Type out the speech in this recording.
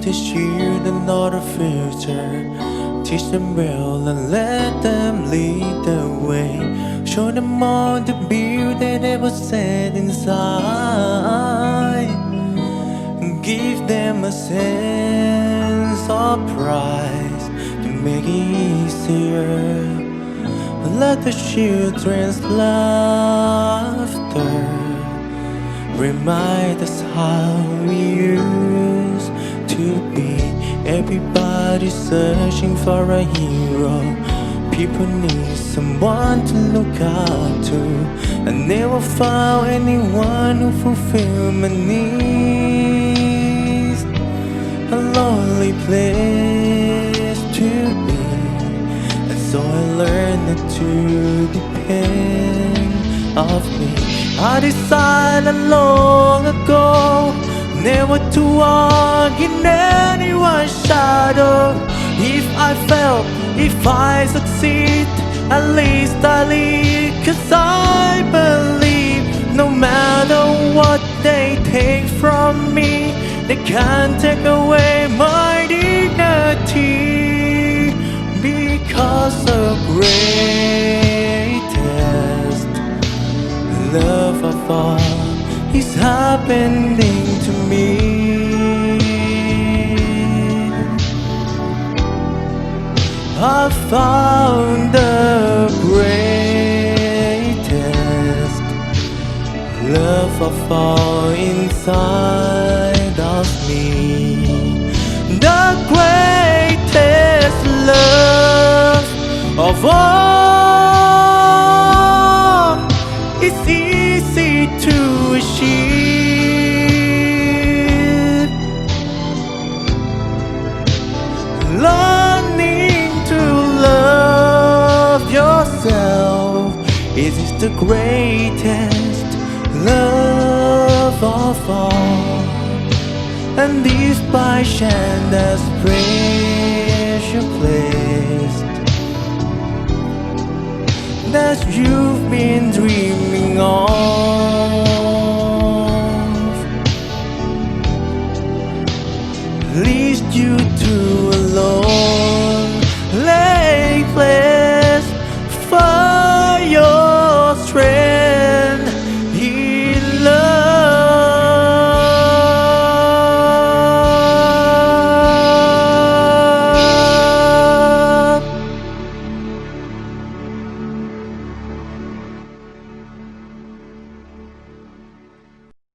the shield and not a future. Teach them well and let them lead the way. Show them all the beauty that was set inside. Give them a sense of pride to make it easier. Let the children's laughter remind us how we used to be. Everybody searching for a hero. People need someone to look up to. I never found anyone who fulfilled my needs. A lonely place to be, and so I learned to depend on me. I decided long ago never to walk in anyone's shadow. If I fail, if I succeed, at least I lead. 'Cause I believe no matter what they take from me, they can't take away my dignity. Because the greatest love of all is happening to me. I found the greatest love of all inside of me. The greatest love of all is easy to achieve. Learning to love yourself is the greatest love of all. And this by chance that's precious placed that you've been dreaming on.